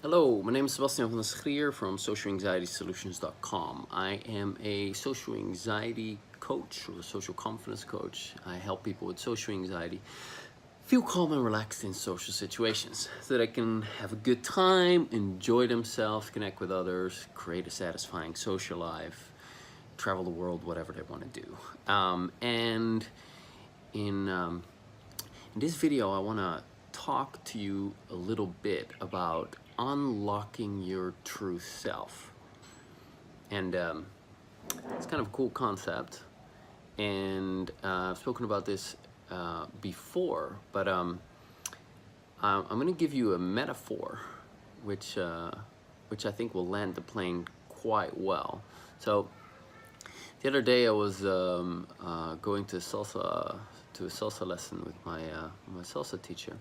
Hello, my name is Sebastian van der Schrier from socialanxietysolutions.com. I am a social anxiety coach or a social confidence coach. I help people with social anxiety feel calm and relaxed in social situations so that they can have a good time, enjoy themselves, connect with others, create a satisfying social life, travel the world, whatever they want to do. And in this video, I want to talk to you a little bit about unlocking your true self. And it's kind of a cool concept. And I've spoken about this before, but I'm going to give you a metaphor which I think will land the plane quite well. So the other day I was going to a salsa lesson with my salsa teacher,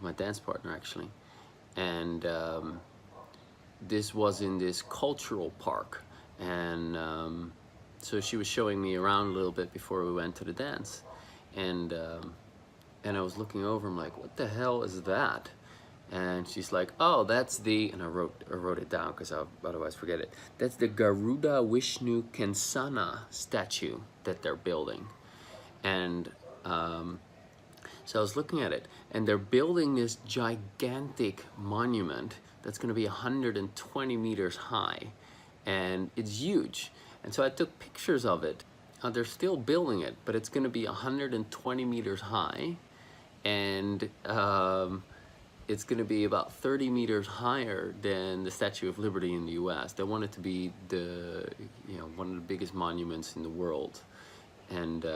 my dance partner actually, and this was in this cultural park, and so she was showing me around a little bit before we went to the dance, and I was looking over. I'm like, what the hell is that? And she's like, oh, that's the, and I wrote it down because I'll otherwise forget it. That's the Garuda Vishnu Kensana statue that they're building. And so I was looking at it, and they're building this gigantic monument that's going to be 120 meters high, and it's huge. And so I took pictures of it. They're still building it, but it's going to be 120 meters high, and it's going to be about 30 meters higher than the Statue of Liberty in the U.S. They want it to be one of the biggest monuments in the world. And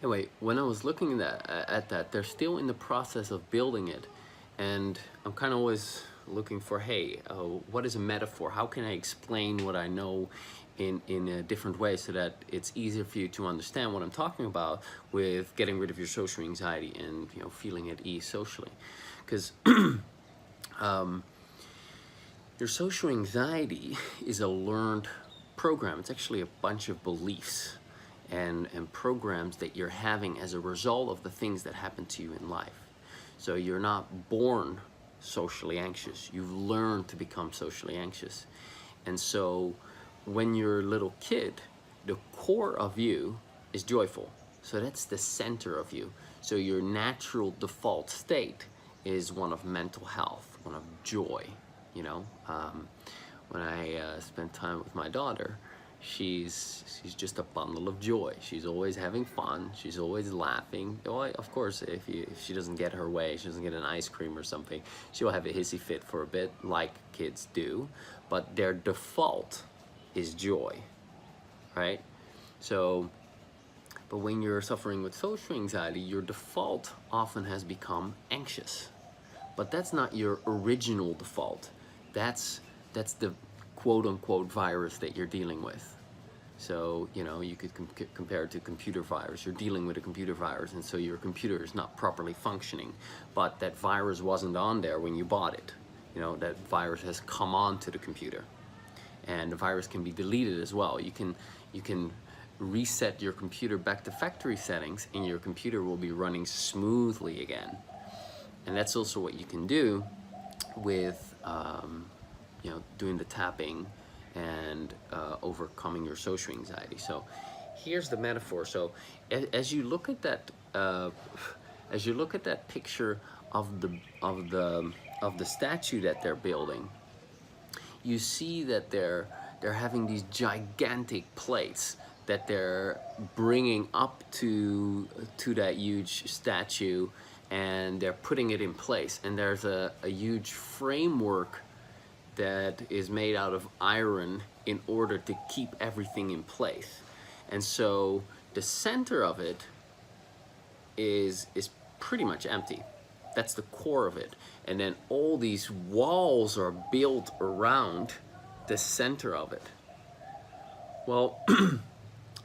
anyway, when I was looking at that, they're still in the process of building it, and I'm kind of always looking for, hey, what is a metaphor? How can I explain what I know in a different way so that it's easier for you to understand what I'm talking about with getting rid of your social anxiety and feeling at ease socially? Because your social anxiety is a learned program. It's actually a bunch of beliefs and programs that you're having as a result of the things that happen to you in life. So you're not born socially anxious. You've learned to become socially anxious. And so when you're a little kid, the core of you is joyful. So that's the center of you. So your natural default state is one of mental health, one of joy. When I spend time with my daughter, she's just a bundle of joy. She's always having fun. She's always laughing. Of course, if she doesn't get her way, she doesn't get an ice cream or something, she'll have a hissy fit for a bit, like kids do. But their default is joy, right? So, but when you're suffering with social anxiety, your default often has become anxious. But that's not your original default. That's the quote-unquote virus that you're dealing with. So, you could compare it to computer virus. You're dealing with a computer virus, and so your computer is not properly functioning. But that virus wasn't on there when you bought it. That virus has come onto the computer. And the virus can be deleted as well. You can reset your computer back to factory settings, and your computer will be running smoothly again. And that's also what you can do with doing the tapping and overcoming your social anxiety. So here's the metaphor. So as you look at that picture of the statue that they're building, you see that they're having these gigantic plates that they're bringing up to that huge statue, and they're putting it in place. And there's a huge framework that is made out of iron in order to keep everything in place. And so the center of it is pretty much empty. That's the core of it. And then all these walls are built around the center of it. Well, I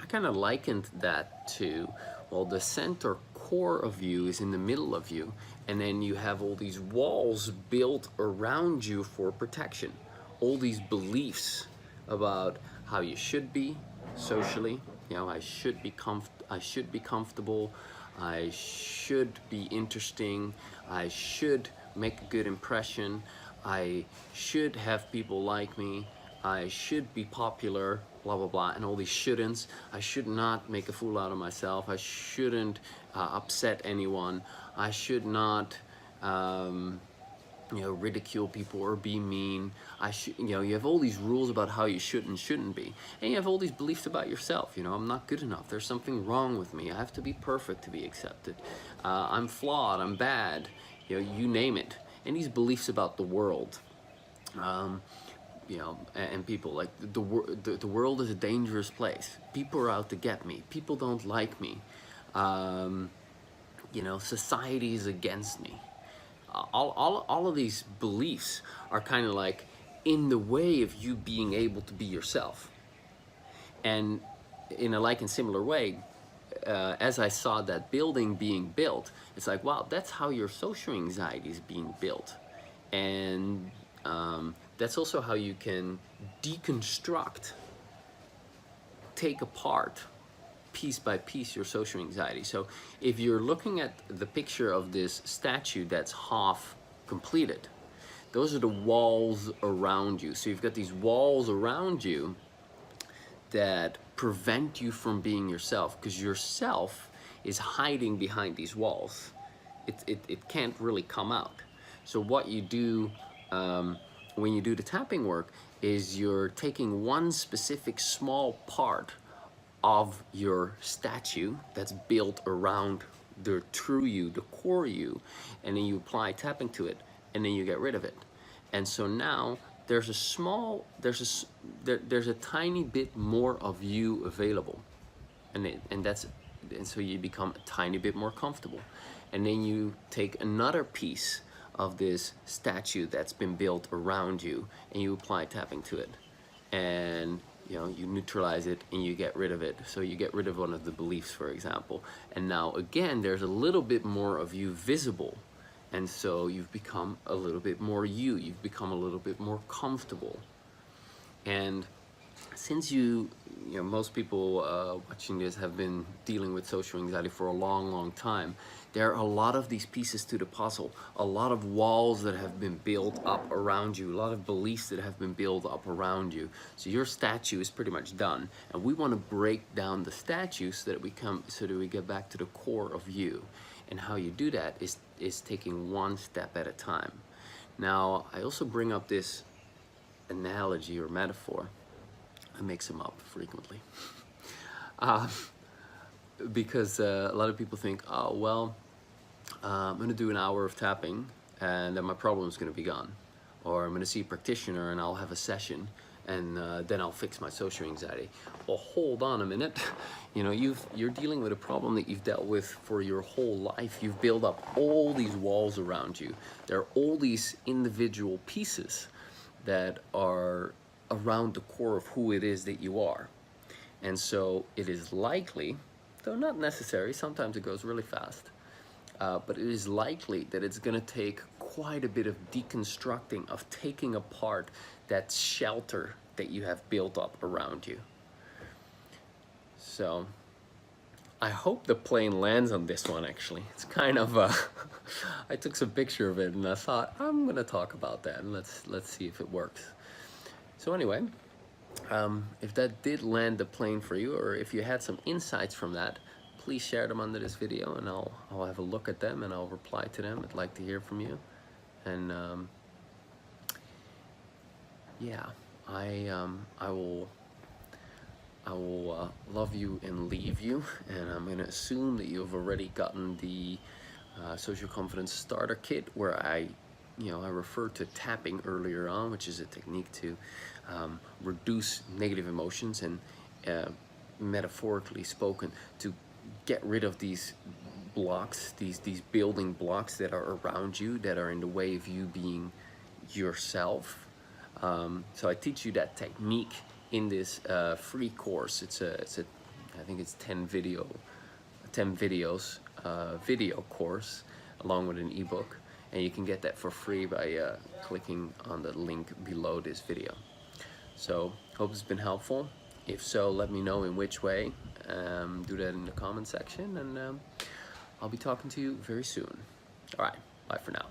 kind of likened that to, the center core of you is in the middle of you, and then you have all these walls built around you for protection. All these beliefs about how you should be socially. I should be comfortable. I should be interesting. I should make a good impression, I should have people like me, I should be popular, blah blah blah, and all these shouldn'ts. I should not make a fool out of myself, I shouldn't upset anyone, I should not ridicule people or be mean. You have all these rules about how you should and shouldn't be, and you have all these beliefs about yourself. I'm not good enough. There's something wrong with me. I have to be perfect to be accepted. I'm flawed. I'm bad. You name it. And these beliefs about the world, and people, like the world is a dangerous place. People are out to get me. People don't like me. Society is against me. All of these beliefs are kind of like in the way of you being able to be yourself. And in a like and similar way, as I saw that building being built, it's like, wow, that's how your social anxiety is being built. And that's also how you can deconstruct, take apart piece by piece your social anxiety. So if you're looking at the picture of this statue that's half completed, those are the walls around you. So you've got these walls around you that prevent you from being yourself, because yourself is hiding behind these walls. It can't really come out. So what you do when you do the tapping work is you're taking one specific small part of your statue that's built around the true you, the core you, and then you apply tapping to it, and then you get rid of it. And so now there's a tiny bit more of you available, and so you become a tiny bit more comfortable. And then you take another piece of this statue that's been built around you, and you apply tapping to it, and you neutralize it and you get rid of it. So you get rid of one of the beliefs, for example, and now again there's a little bit more of you visible, and so you've become a little bit more you've become a little bit more comfortable. And since most people watching this have been dealing with social anxiety for a long time, there are a lot of these pieces to the puzzle, a lot of walls that have been built up around you, a lot of beliefs that have been built up around you. So your statue is pretty much done, and we want to break down the statue so that we get back to the core of you. And how you do that is taking one step at a time. Now, I also bring up this analogy or metaphor. I mix them up frequently. Because a lot of people think, oh, well, I'm going to do an hour of tapping and then my problem is going to be gone. Or I'm going to see a practitioner and I'll have a session and then I'll fix my social anxiety. Well, hold on a minute. You're dealing with a problem that you've dealt with for your whole life. You've built up all these walls around you. There are all these individual pieces that are around the core of who it is that you are. And so it is likely, though not necessary, sometimes it goes really fast, but it is likely that it's going to take quite a bit of deconstructing, of taking apart that shelter that you have built up around you. So I hope the plane lands on this one, actually. It's kind of I took some picture of it and I thought I'm gonna talk about that, and let's see if it works. So anyway, if that did land the plane for you, or if you had some insights from that, please share them under this video and I'll have a look at them and I'll reply to them. I'd like to hear from you. And yeah, I will love you and leave you, and I'm going to assume that you've already gotten the social confidence starter kit, where I referred to tapping earlier on, which is a technique to reduce negative emotions and metaphorically spoken, to get rid of these blocks, these building blocks that are around you, that are in the way of you being yourself. So I teach you that technique in this free course. I think it's 10 videos video course along with an ebook, and you can get that for free by clicking on the link below this video. So hope it's been helpful. If so, let me know in which way. Do that in the comment section, and I'll be talking to you very soon. All right, bye for now.